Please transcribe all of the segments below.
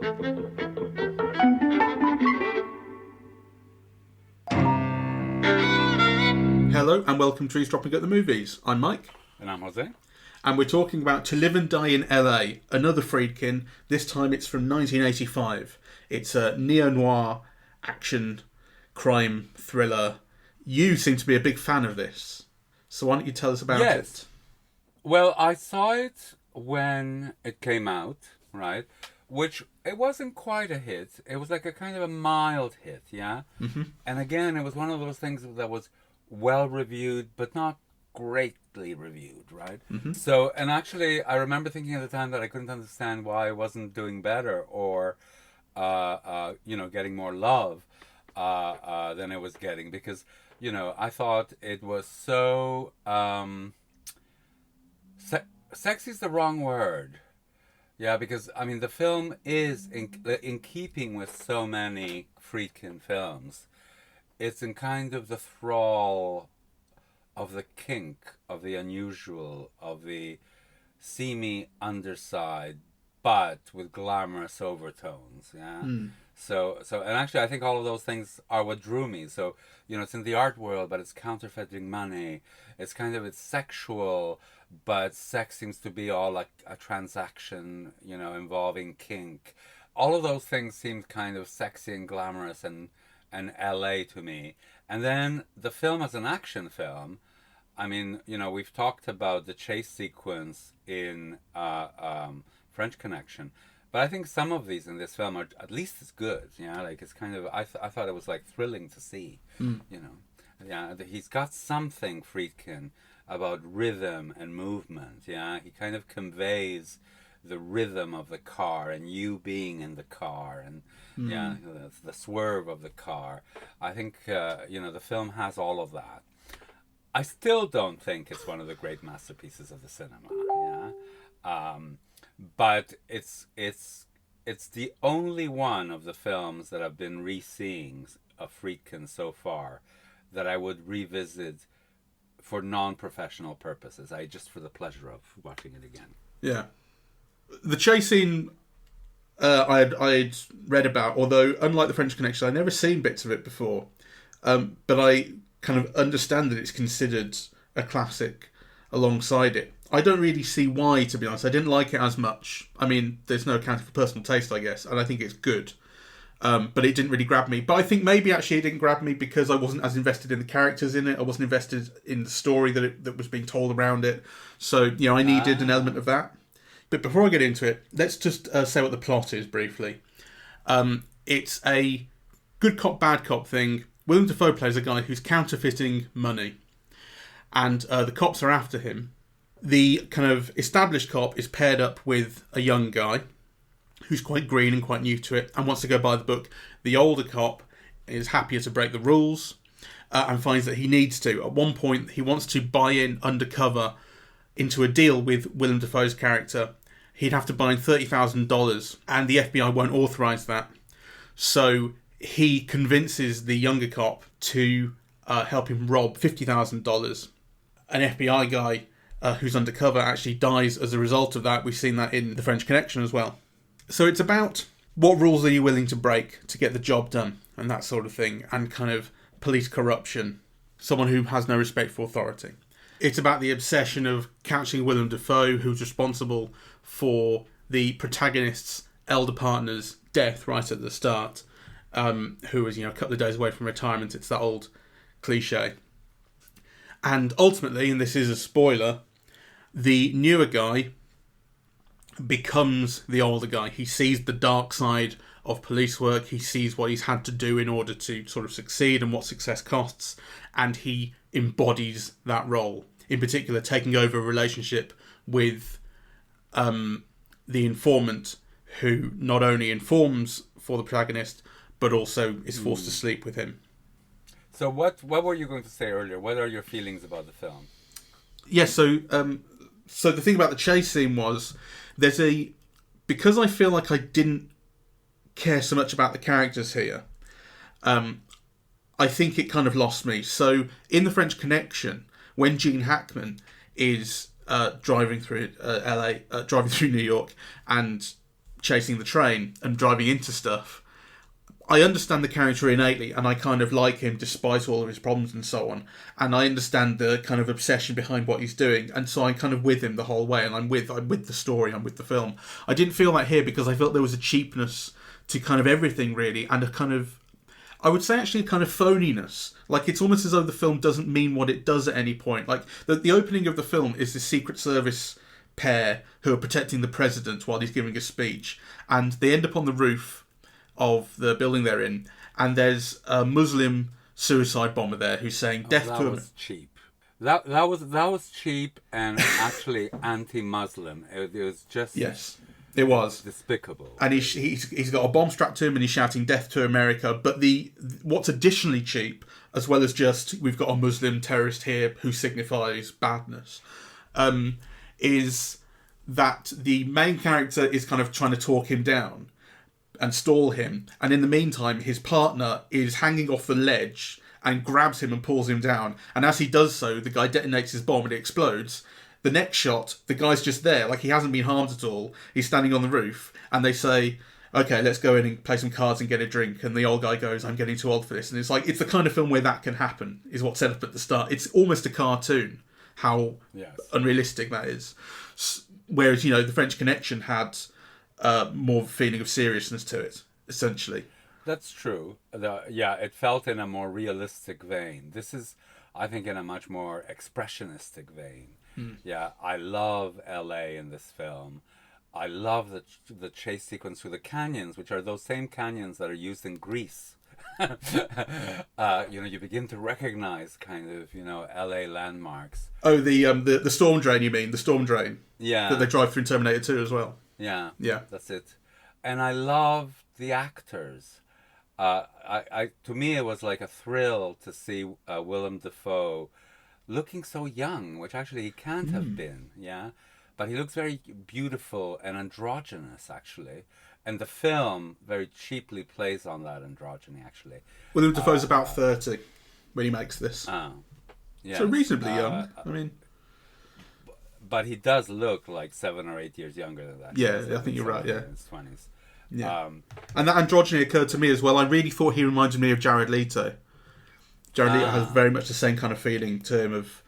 Hello and welcome to Eavesdropping at the Movies. I'm Mike. And I'm José. And we're talking about To Live and Die in LA, another Friedkin. This time it's from 1985. It's a neo-noir action crime thriller. You seem to be a big fan of this. So why don't you tell us about it? Well, I saw it when it came out, right? Which, it wasn't quite a hit. It was like a kind of a mild hit, yeah? Mm-hmm. And again, it was one of those things that was well reviewed, but not greatly reviewed, right? Mm-hmm. So, and actually, I remember thinking at the time that I couldn't understand why it wasn't doing better or, getting more love than it was getting. Because, I thought it was so... sexy is the wrong word. Yeah, because, the film is in keeping with so many Friedkin films. It's in kind of the thrall of the kink, of the unusual, of the seamy underside, but with glamorous overtones, yeah? So, and actually I think all of those things are what drew me. So, it's in the art world, but it's counterfeiting money. It's sexual, but sex seems to be all like a transaction, involving kink. All of those things seemed kind of sexy and glamorous and LA to me. And then the film as an action film, we've talked about the chase sequence in French Connection, but I think some of these in this film are at least as good. Yeah, like it's kind of, I thought it was like thrilling to see, Yeah, he's got something, Friedkin, about rhythm and movement. Yeah, he kind of conveys the rhythm of the car and you being in the car and the swerve of the car. I think the film has all of that. I still don't think it's one of the great masterpieces of the cinema. Yeah, but it's the only one of the films that I've been re-seeing of Friedkin so far that I would revisit for non-professional purposes. Just for the pleasure of watching it again. Yeah. The chase scene I'd read about, although unlike the French Connection, I'd never seen bits of it before. But I kind of understand that it's considered a classic alongside it. I don't really see why, to be honest. I didn't like it as much. There's no accounting for personal taste, I guess, and I think it's good. But it didn't really grab me. But I think maybe actually it didn't grab me because I wasn't as invested in the characters in it. I wasn't invested in the story that was being told around it. So, I needed an element of that. But before I get into it, let's just say what the plot is briefly. It's a good cop, bad cop thing. Willem Dafoe plays a guy who's counterfeiting money. And the cops are after him. The kind of established cop is paired up with a young guy who's quite green and quite new to it and wants to go by the book. The older cop is happier to break the rules and finds that he needs to. At one point, he wants to buy in undercover into a deal with Willem Dafoe's character. He'd have to buy in $30,000 and the FBI won't authorise that. So he convinces the younger cop to help him rob $50,000. An FBI guy who's undercover actually dies as a result of that. We've seen that in the French Connection as well. So it's about what rules are you willing to break to get the job done and that sort of thing, and kind of police corruption, someone who has no respect for authority. It's about the obsession of catching Willem Dafoe, who's responsible for the protagonist's elder partner's death right at the start, who was, a couple of days away from retirement. It's that old cliche. And ultimately, and this is a spoiler, the newer guy becomes the older guy. He sees the dark side of police work. He sees what he's had to do in order to sort of succeed and what success costs. And he embodies that role. In particular, taking over a relationship with the informant, who not only informs for the protagonist, but also is forced to sleep with him. So what were you going to say earlier? What are your feelings about the film? Yeah, so the thing about the chase scene was, because I feel like I didn't care so much about the characters here, I think it kind of lost me. So in the French Connection, when Gene Hackman is driving through LA, driving through New York, and chasing the train and driving into stuff, I understand the character innately, and I kind of like him despite all of his problems and so on. And I understand the kind of obsession behind what he's doing, and so I'm kind of with him the whole way. And I'm with the story, I'm with the film. I didn't feel that here because I felt there was a cheapness to kind of everything really, and a kind of, I would say actually a kind of phoniness. Like it's almost as though the film doesn't mean what it does at any point. Like the opening of the film is this Secret Service pair who are protecting the president while he's giving a speech, and they end up on the roof of the building they're in, and there's a Muslim suicide bomber there who's saying death to him. That was cheap. That was cheap and actually anti-Muslim. It was just it was despicable. And he's got a bomb strapped to him, and he's shouting death to America. But what's additionally cheap, as well as just we've got a Muslim terrorist here who signifies badness, is that the main character is kind of trying to talk him down and stall him, and in the meantime his partner is hanging off the ledge and grabs him and pulls him down, and as he does so the guy detonates his bomb and it explodes. The next shot, the guy's just there, like he hasn't been harmed at all. He's standing on the roof, and they say, okay, let's go in and play some cards and get a drink, and the old guy goes, I'm getting too old for this. And it's like, it's the kind of film where that can happen, is what's set up at the start. It's almost a cartoon how unrealistic that is. Whereas, the French Connection had more of a feeling of seriousness to it, essentially. That's true. It felt in a more realistic vein. This is, I think, in a much more expressionistic vein. Yeah, I love LA in this film. I love the chase sequence through the canyons, which are those same canyons that are used in Greece. You begin to recognize kind of, LA landmarks. Oh, the storm drain, you mean? The storm drain? Yeah. That they drive through in Terminator 2 as well. Yeah. Yeah. That's it. And I love the actors. To me, it was like a thrill to see Willem Dafoe looking so young, which actually he can't have been, yeah? But he looks very beautiful and androgynous, actually. And the film very cheaply plays on that androgyny, actually. Willem Dafoe's about 30 when he makes this. Yeah. So reasonably young. I mean... But he does look like 7 or 8 years younger than that. Yeah, I think you're right, yeah. In his 20s. Yeah. And that androgyny occurred to me as well. I really thought he reminded me of Jared Leto. Jared Leto has very much the same kind of feeling to him of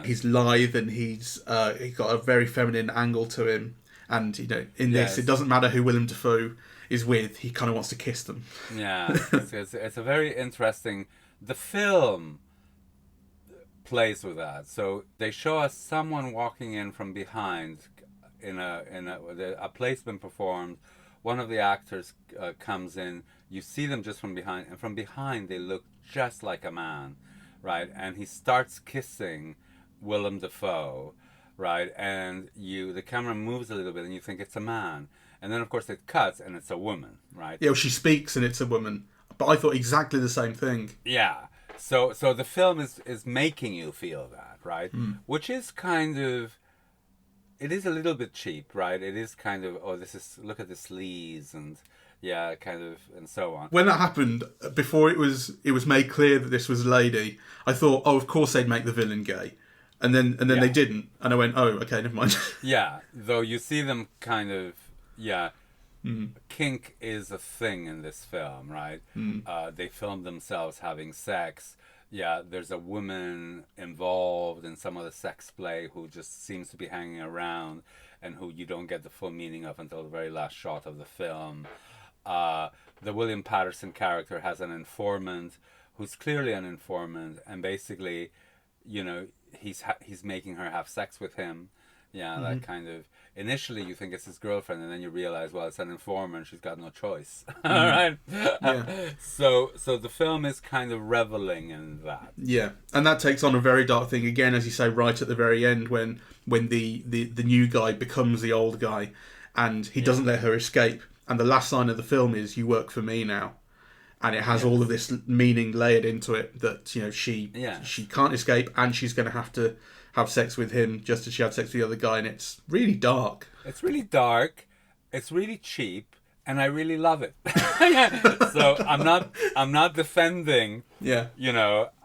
he's lithe and he's got a very feminine angle to him. And, in this, it doesn't matter who Willem Dafoe is with, he kind of wants to kiss them. Yeah, it's a very interesting... The film plays with that. So they show us someone walking in from behind in a play's been performed. One of the actors comes in, you see them just from behind, and from behind they look just like a man, right? And he starts kissing Willem Dafoe, right? And the camera moves a little bit and you think it's a man. And then of course it cuts and it's a woman, right? Yeah, well, she speaks and it's a woman. But I thought exactly the same thing. Yeah. So the film is making you feel that, right? Which is kind of... It is a little bit cheap, right? It is kind of, look at the sleeves and kind of, and so on. When that happened, before it was made clear that this was a lady, I thought, oh, of course they'd make the villain gay. And then they didn't. And I went, oh, okay, never mind. Yeah, though you see them kind of, kink is a thing in this film, right? They film themselves having sex. Yeah, there's a woman involved in some of the sex play who just seems to be hanging around and who you don't get the full meaning of until the very last shot of the film. The William Patterson character has an informant who's clearly an informant, and basically, he's making her have sex with him. Yeah, that kind of... Initially, you think it's his girlfriend, and then you realize, well, it's an informant. She's got no choice. All right. Yeah. So the film is kind of reveling in that. Yeah, and that takes on a very dark thing again, as you say, right at the very end, when the new guy becomes the old guy, and he doesn't let her escape. And the last line of the film is, "You work for me now," and it has all of this meaning layered into it that she can't escape, and she's going to have sex with him just as she had sex with the other guy, and it's really dark. It's really dark. It's really cheap, and I really love it. So I'm not defending. Yeah.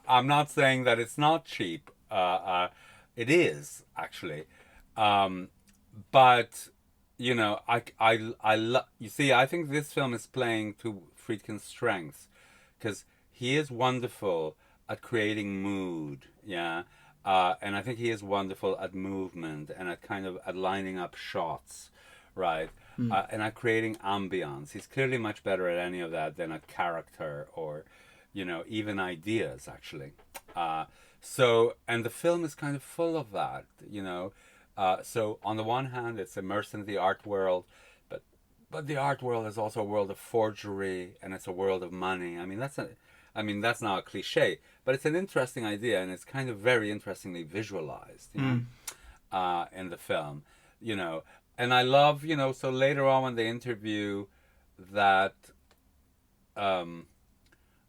I'm not saying that it's not cheap. It is actually, but you know, you see, I think this film is playing to Friedkin's strengths, because he is wonderful at creating mood, yeah, and I think he is wonderful at movement and at kind of at lining up shots, right, and at creating ambience. He's clearly much better at any of that than at character or, you know, even ideas actually. So, and the film is kind of full of that, you know. So on the one hand, it's immersed in the art world, but the art world is also a world of forgery, and it's a world of money. I mean that's not a cliche, but it's an interesting idea, and it's kind of very interestingly visualized, you know, in the film, you know. And I love, you know, so later on when they interview that, I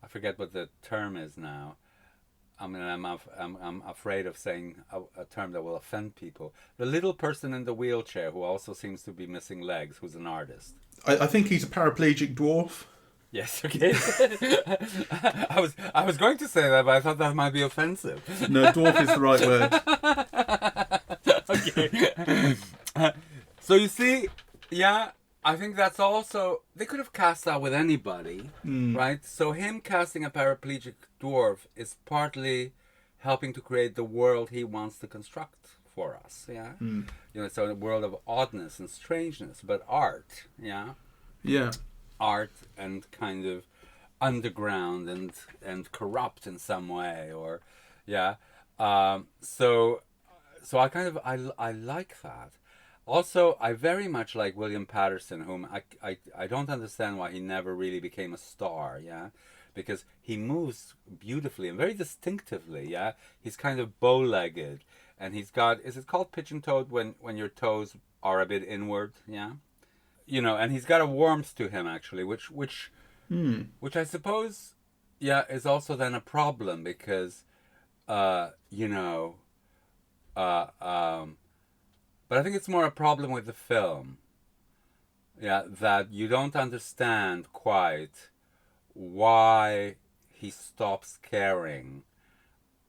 forget what the term is now. I mean, I'm afraid of saying a term that will offend people. The little person in the wheelchair who also seems to be missing legs, who's an artist. I think he's a paraplegic dwarf. Yes, okay. I was going to say that, but I thought that might be offensive. No, dwarf is the right word. Okay. So you see, yeah, I think that's also, they could have cast that with anybody, right? So him casting a paraplegic dwarf is partly helping to create the world he wants to construct for us, yeah? You know, it's a world of oddness and strangeness, but art, yeah? Yeah. Art and kind of underground and corrupt in some way, or, yeah? So I kind of, I like that. Also, I very much like William Patterson, whom I don't understand why he never really became a star, yeah? Because he moves beautifully and very distinctively, yeah? He's kind of bow-legged, and he's got, is it called pigeon-toed when your toes are a bit inward, yeah? You know, and he's got a warmth to him, actually, which I suppose, yeah, is also then a problem, because, you know, but I think it's more a problem with the film. Yeah, that you don't understand quite why he stops caring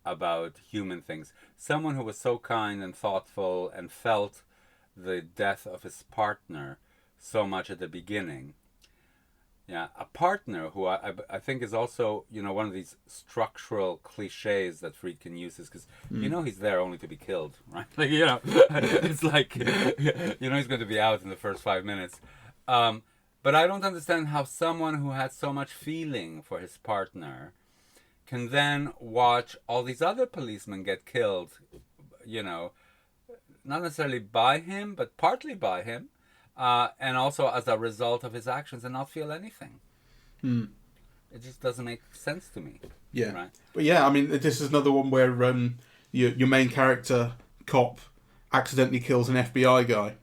about human things. Someone who was so kind and thoughtful and felt the death of his partner so much at the beginning. Yeah, a partner who I think is also, you know, one of these structural cliches that Friedkin uses, because you know he's there only to be killed, right? Like, you know, it's like, you know, he's going to be out in the first 5 minutes. But I don't understand how someone who had so much feeling for his partner can then watch all these other policemen get killed, you know, not necessarily by him, but partly by him. And also as a result of his actions, and not feel anything. It just doesn't make sense to me. Yeah, right? But yeah, I mean, this is another one where your main character cop accidentally kills an FBI guy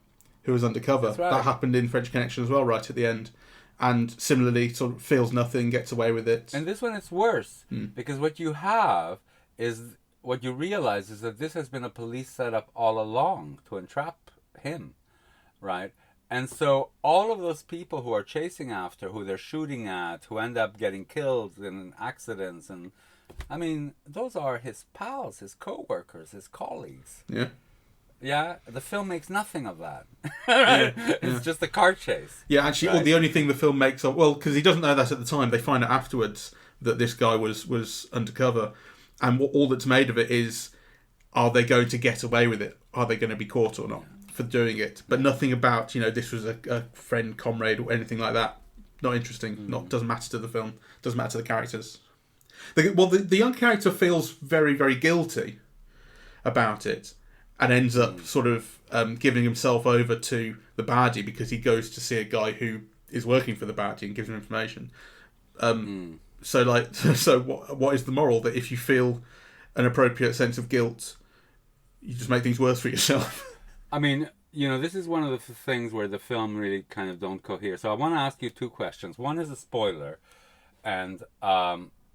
who was undercover. That's right. That happened in French Connection as well, right at the end. And similarly, sort of feels nothing, gets away with it. And this one is worse, because what you have is, what you realize is that this has been a police setup all along to entrap him, right? And so all of those people who are chasing after, who they're shooting at, who end up getting killed in accidents, and I mean, those are his pals, his co-workers, his colleagues. Yeah. Yeah, the film makes nothing of that. Yeah. It's just a car chase. Yeah, actually, right? the only thing the film makes of, well, because he doesn't know that at the time, they find out afterwards that this guy was undercover, and all that's made of it is, are they going to get away with it? Are they going to be caught or not? For doing it, but nothing about, you know, this was a friend, comrade, or anything like that. Not interesting. Doesn't matter to the film. Doesn't matter to the characters. The young character feels very, very guilty about it, and ends up sort of giving himself over to the baddie, because he goes to see a guy who is working for the baddie and gives him information. So what is the moral? That if you feel an appropriate sense of guilt, you just make things worse for yourself. I mean, you know, this is one of the things where the film really kind of don't cohere. So I want to ask you two questions. One is a spoiler, and,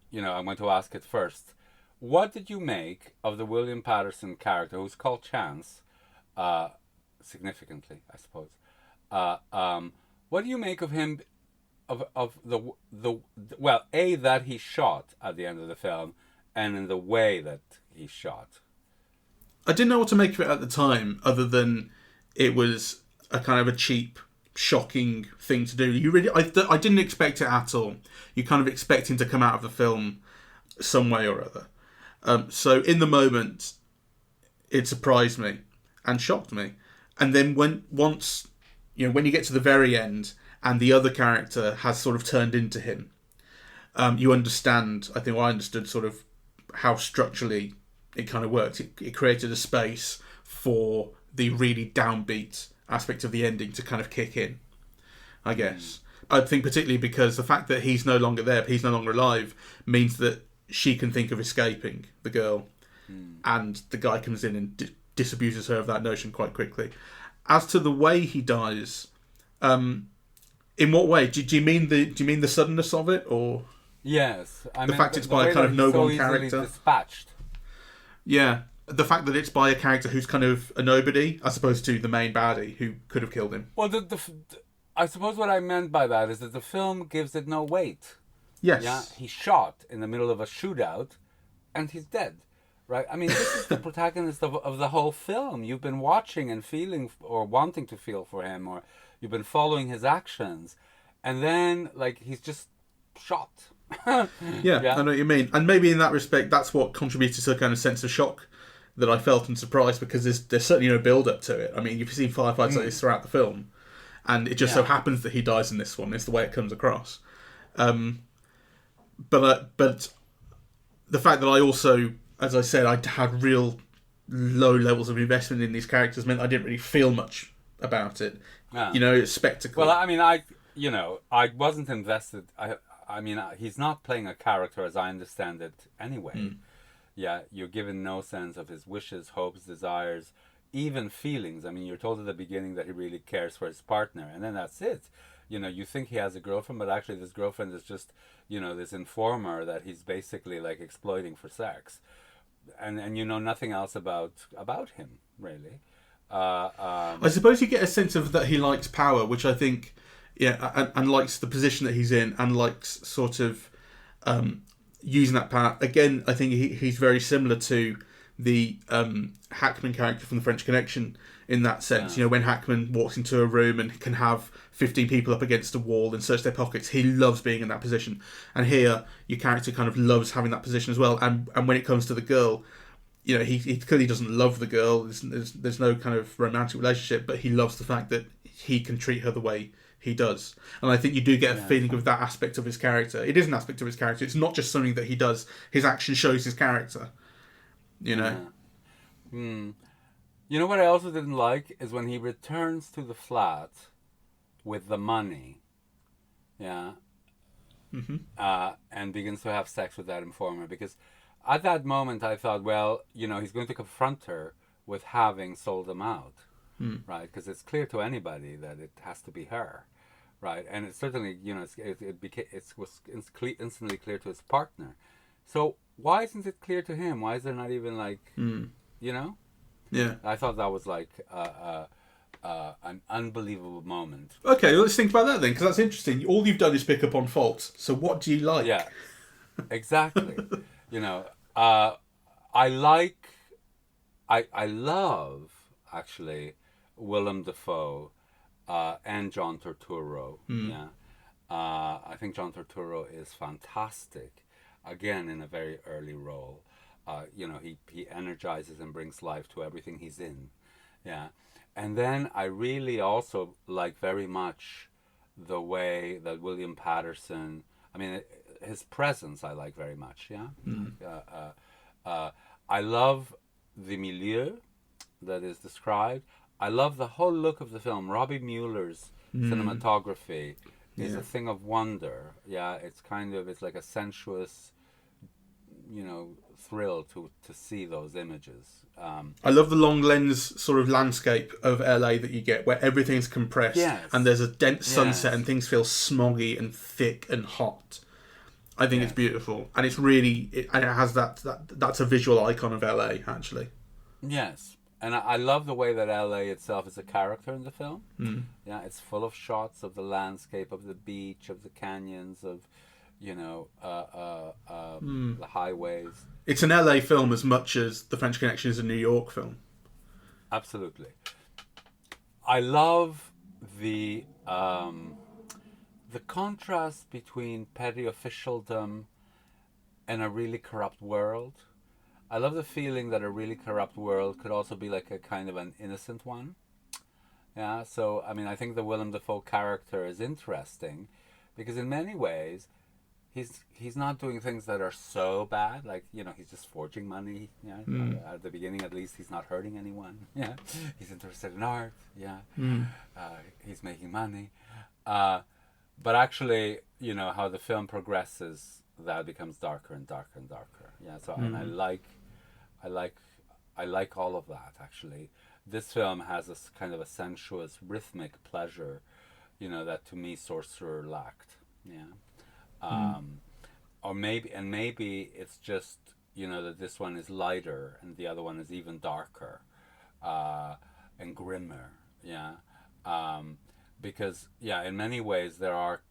you know, I'm going to ask it first. What did you make of the William Patterson character, who's called Chance, significantly, I suppose? What do you make of him, of the well, A, that he shot at the end of the film, and in the way that he shot? I didn't know what to make of it at the time, other than it was a kind of a cheap, shocking thing to do. You really, I didn't expect it at all. You kind of expect him to come out of the film some way or other. So in the moment, it surprised me and shocked me. And then when you get to the very end and the other character has sort of turned into him, you understand. I think I understood sort of how structurally it kind of worked. It created a space for the really downbeat aspect of the ending to kind of kick in, I guess. I think particularly because the fact that he's no longer there, he's no longer alive, means that she can think of escaping, the girl, and the guy comes in and disabuses her of that notion quite quickly. As to the way he dies, in what way? Do you mean the suddenness of it, or Yes, I the mean, fact it's by a kind of no one character? Dispatched. Yeah, the fact that it's by a character who's kind of a nobody, as opposed to the main baddie who could have killed him. Well, I suppose what I meant by that is that the film gives it no weight. Yes. Yeah, he's shot in the middle of a shootout, and he's dead. Right? I mean, this is the protagonist of the whole film. You've been watching and feeling or wanting to feel for him, or you've been following his actions, and then like he's just shot. Yeah, I know what you mean. And maybe in that respect, that's what contributed to the kind of sense of shock that I felt and surprise, because there's certainly no build up to it. I mean, you've seen firefights like this throughout the film, and it just so happens that he dies in this one. It's the way it comes across. But the fact that I also, as I said, I had real low levels of investment in these characters meant I didn't really feel much about it. You know, it's spectacle. Well, I mean, I wasn't invested. I mean, he's not playing a character as I understand it anyway. Yeah, you're given no sense of his wishes, hopes, desires, even feelings. I mean, you're told at the beginning that he really cares for his partner, and then that's it. You know, you think he has a girlfriend, but actually this girlfriend is just, you know, this informer that he's basically like exploiting for sex. And you know nothing else about him, really. I suppose you get a sense of that he likes power, which I think, and likes the position that he's in, and likes sort of using that power. Again, I think he's very similar to the Hackman character from The French Connection in that sense. You know, when Hackman walks into a room and can have 15 people up against a wall and search their pockets, he loves being in that position. And here, your character kind of loves having that position as well. And when it comes to the girl, you know, he clearly doesn't love the girl. There's no kind of romantic relationship, but he loves the fact that he can treat her the way he does. And I think you do get a feeling of that aspect of his character. It is an aspect of his character. It's not just something that he does. His action shows his character. You know? You know what I also didn't like is when he returns to the flat with the money, and begins to have sex with that informer. Because at that moment I thought, well, you know, he's going to confront her with having sold him out, right? Because it's clear to anybody that it has to be her, right? And it's certainly, you know, it was instantly clear to his partner. So why isn't it clear to him? Why is there not even like, you know? Yeah. I thought that was like an unbelievable moment. Okay, well, let's think about that then, because that's interesting. All you've done is pick up on faults. So what do you like? Yeah, exactly. You know, I love, actually, Willem Dafoe and John Turturro. Yeah, I think John Turturro is fantastic. Again, in a very early role. You know, he energizes and brings life to everything he's in. Yeah. And then I really also like very much the way that William Patterson, I mean, his presence I like very much. Yeah. I love the milieu that is described. I love the whole look of the film. Robbie Mueller's cinematography is a thing of wonder. Yeah. It's like a sensuous, you know, thrill to see those images. I love the long lens sort of landscape of LA that you get, where everything's compressed and there's a dense sunset and things feel smoggy and thick and hot. I think it's beautiful, and it's really and it has that's a visual icon of LA, actually. Yes, and I love the way that LA itself is a character in the film. Yeah, it's full of shots of the landscape, of the beach, of the canyons, of, you know, the highways. It's an LA film as much as The French Connection is a New York film. Absolutely. I love the contrast between petty officialdom and a really corrupt world. I love the feeling that a really corrupt world could also be like a kind of an innocent one. Yeah, so I mean, I think the Willem Dafoe character is interesting because in many ways, he's not doing things that are so bad. Like, you know, he's just forging money. Yeah, at the beginning at least, he's not hurting anyone. Yeah, he's interested in art. Yeah, he's making money. But actually, you know, how the film progresses, that becomes darker and darker and darker. Yeah, so and I like all of that actually. This film has a kind of a sensuous, rhythmic pleasure, you know, that to me Sorcerer lacked. Yeah, or maybe it's just, you know, that this one is lighter and the other one is even darker, and grimmer. Yeah, because yeah, in many ways there are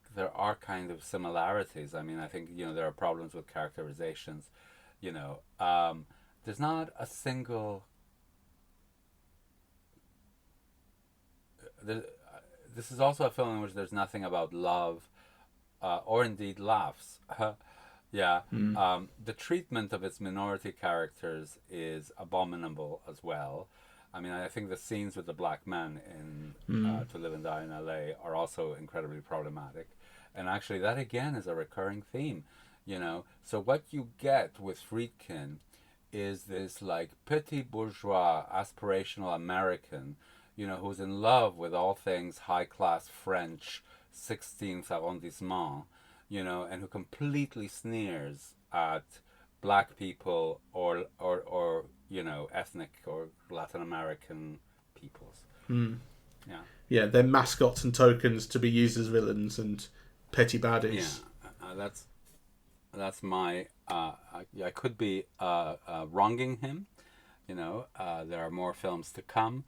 kind of similarities. I mean, I think, you know, there are problems with characterizations. You know, there's not a single. This is also a film in which there's nothing about love, or indeed laughs. Yeah, the treatment of its minority characters is abominable as well. I mean, I think the scenes with the black men in To Live and Die in L.A. are also incredibly problematic. And actually, that again is a recurring theme, you know. So what you get with Friedkin is this like petit bourgeois, aspirational American, you know, who's in love with all things high-class French 16th arrondissement, you know, and who completely sneers at black people or you know, ethnic or Latin American peoples. Yeah. Yeah, they're mascots and tokens to be used as villains and petty baddies. Yeah, that's my. I could be wronging him. You know, there are more films to come,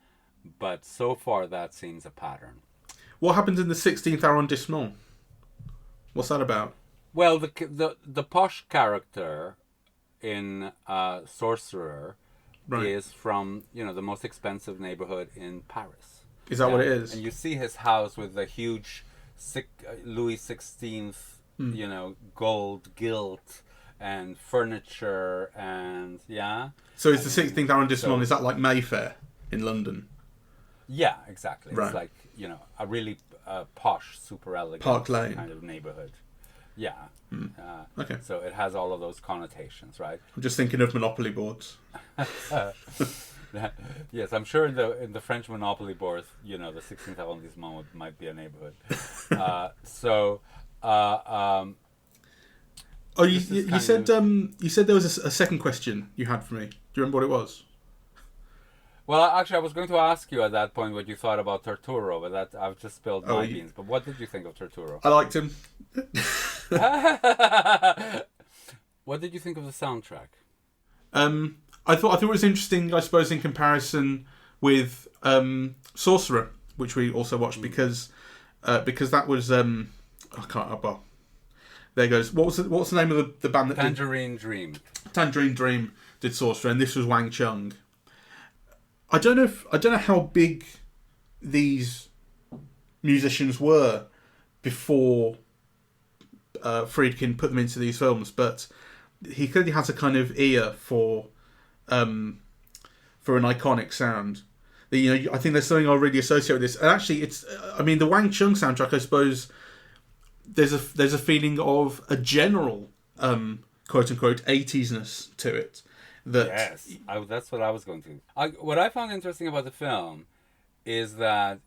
but so far that seems a pattern. What happens in the 16th arrondissement? What's that about? Well, the posh character in Sorcerer is from, you know, the most expensive neighborhood in Paris. Is that what it is? And you see his house with the huge Louis XVI, you know, gold gilt and furniture and So is the 16th arrondissement, is that like Mayfair in London? Yeah, exactly. Right. It's like, you know, a really posh, super elegant Park Lane kind of neighborhood. Yeah. Okay. So it has all of those connotations, right? I'm just thinking of Monopoly boards. Yes, I'm sure in the French Monopoly boards, you know, the 16th arrondissement might be a neighborhood. You said there was a second question you had for me. Do you remember what it was? Well, actually, I was going to ask you at that point what you thought about Torturo, but that I've just spilled my beans. But what did you think of Torturo? I liked him. What did you think of the soundtrack? I thought it was interesting, I suppose, in comparison with Sorcerer, which we also watched because that was I can't. Well, there goes. What was the name of the band that Tangerine Dream? Tangerine Dream did Sorcerer, and this was Wang Chung. I don't know how big these musicians were before Friedkin put them into these films, but he clearly has a kind of ear for an iconic sound. You know, I think there's something I really associate with this. And actually, it's the Wang Chung soundtrack. I suppose there's a feeling of a general quote unquote 80s-ness to it. Yes, that's what I was going to. What I found interesting about the film is that,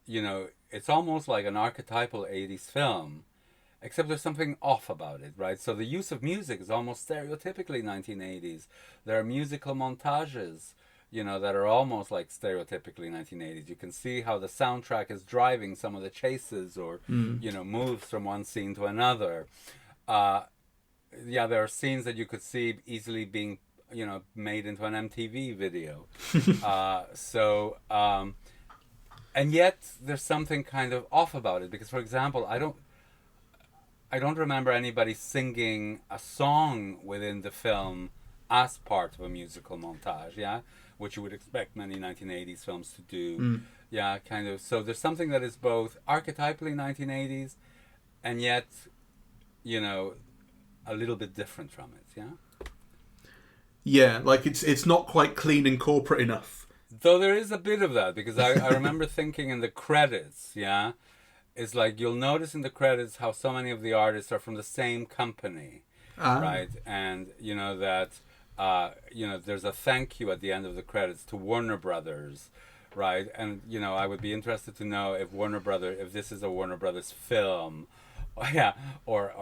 you know, it's almost like an archetypal 80s film, except there's something off about it, right? So the use of music is almost stereotypically 1980s. There are musical montages, you know, that are almost like stereotypically 1980s. You can see how the soundtrack is driving some of the chases or, you know, moves from one scene to another. There are scenes that you could see easily being, you know, made into an MTV video. And yet there's something kind of off about it because, for example, I don't remember anybody singing a song within the film as part of a musical montage, which you would expect many 1980s films to do. Yeah, kind of. So there's something that is both archetypally 1980s and yet, a little bit different from it, yeah? Yeah, like it's not quite clean and corporate enough. Though there is a bit of that, because I remember thinking in the credits, yeah? It's like you'll notice in the credits how so many of the artists are from the same company, right? And, there's a thank you at the end of the credits to Warner Brothers, right? And, I would be interested to know if this is a Warner Brothers film, yeah, or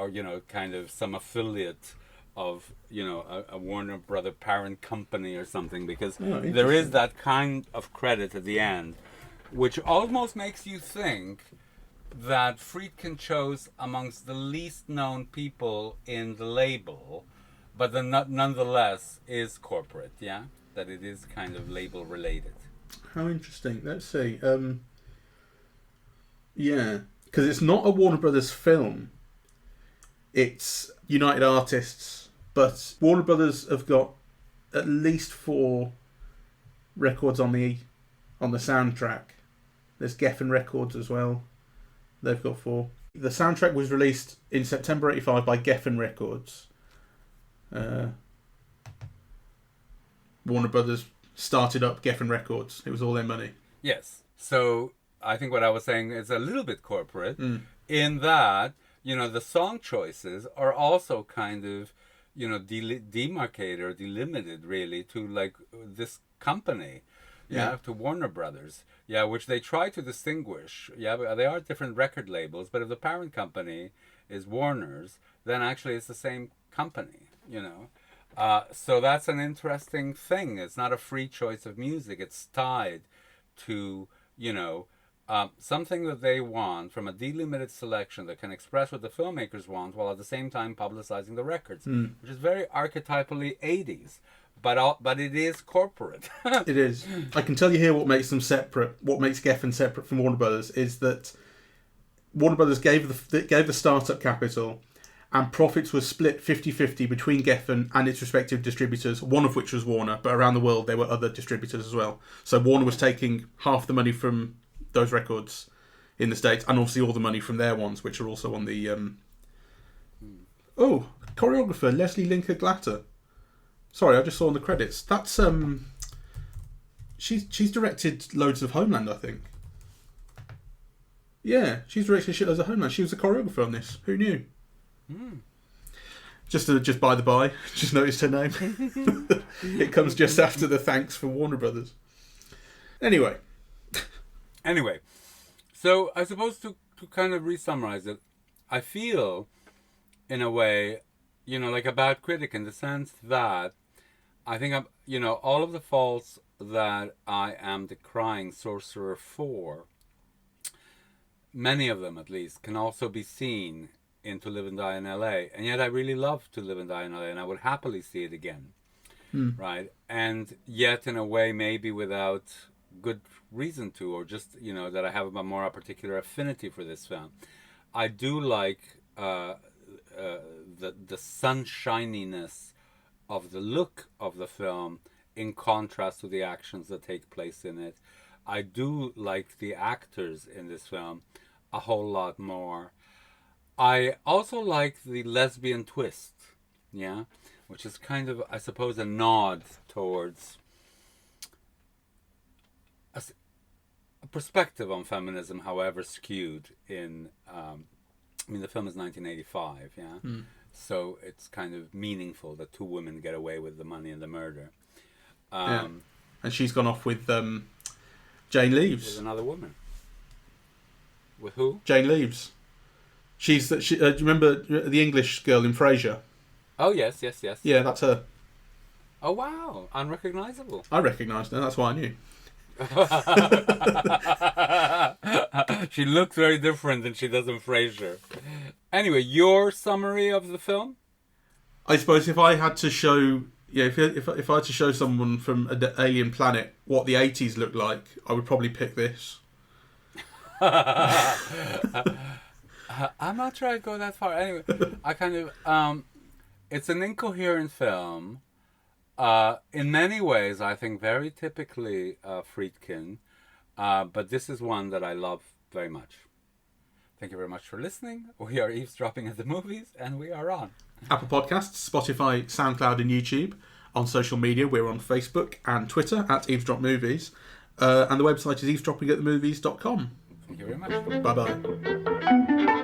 kind of some affiliate of a Warner Brother parent company or something, because there is that kind of credit at the end, which almost makes you think that Friedkin chose amongst the least known people in the label, but then nonetheless is corporate, yeah, that it is kind of label related. How interesting. Let's see. Yeah, because it's not a Warner Brothers film. It's United Artists, but Warner Brothers have got at least 4 records on the soundtrack. There's Geffen Records as well. They've got 4. The soundtrack was released in September '85 by Geffen Records. Warner Brothers started up Geffen Records. It was all their money. Yes. So I think what I was saying is a little bit corporate in that, the song choices are also kind of, demarcated or delimited really to like this company. Yeah, to Warner Brothers. Yeah, which they try to distinguish. Yeah, but they are different record labels, but if the parent company is Warner's, then actually it's the same company, So that's an interesting thing. It's not a free choice of music. It's tied to, something that they want from a delimited selection that can express what the filmmakers want while at the same time publicizing the records, which is very archetypally 80s. But it is corporate. It is. I can tell you here what makes them separate. What makes Geffen separate from Warner Brothers is that Warner Brothers gave the startup capital, and profits were split 50-50 between Geffen and its respective distributors, one of which was Warner, but around the world there were other distributors as well. So Warner was taking half the money from those records in the States, and obviously all the money from their ones, which are also on the... choreographer Leslie Linker Glatter. Sorry, I just saw on the credits. That's she's directed loads of Homeland, I think. Yeah, she's directed shitloads of Homeland. She was a choreographer on this. Who knew? Just by the by, just noticed her name. It comes just after the thanks for Warner Brothers. Anyway, so I suppose to kind of re-summarize it, I feel, in a way, like a bad critic in the sense that I think I'm, all of the faults that I am decrying Sorcerer for, many of them at least, can also be seen in To Live and Die in LA. And yet I really love To Live and Die in LA, and I would happily see it again. Right? And yet, in a way, maybe without good reason to, or just, that I have a more particular affinity for this film. I do like the sunshininess of the look of the film in contrast to the actions that take place in it. I do like the actors in this film a whole lot more. I also like the lesbian twist, yeah, which is kind of, I suppose, a nod towards a perspective on feminism, however skewed in, the film is 1985, yeah? So it's kind of meaningful that 2 women get away with the money and the murder. And she's gone off with Jane Leaves. With another woman. With who? Jane Leaves. Do you remember the English girl in Frasier? Oh, yes. Yeah, that's her. Oh, wow. Unrecognizable. I recognised her, that's why I knew. She looks very different than she does in Frasier. Anyway, your summary of the film? I suppose if I had to show... Yeah, if I had to show someone from an alien planet what the 80s looked like, I would probably pick this. I'm not sure I'd go that far. Anyway, I kind of... it's an incoherent film. In many ways, I think very typically Friedkin. But this is one that I love very much. Thank you very much for listening. We are eavesdropping at the movies, and we are on Apple Podcasts, Spotify, SoundCloud, and YouTube. On social media, we're on Facebook and Twitter at Eavesdrop Movies. And the website is eavesdroppingatthemovies.com. Thank you very much. Bye-bye.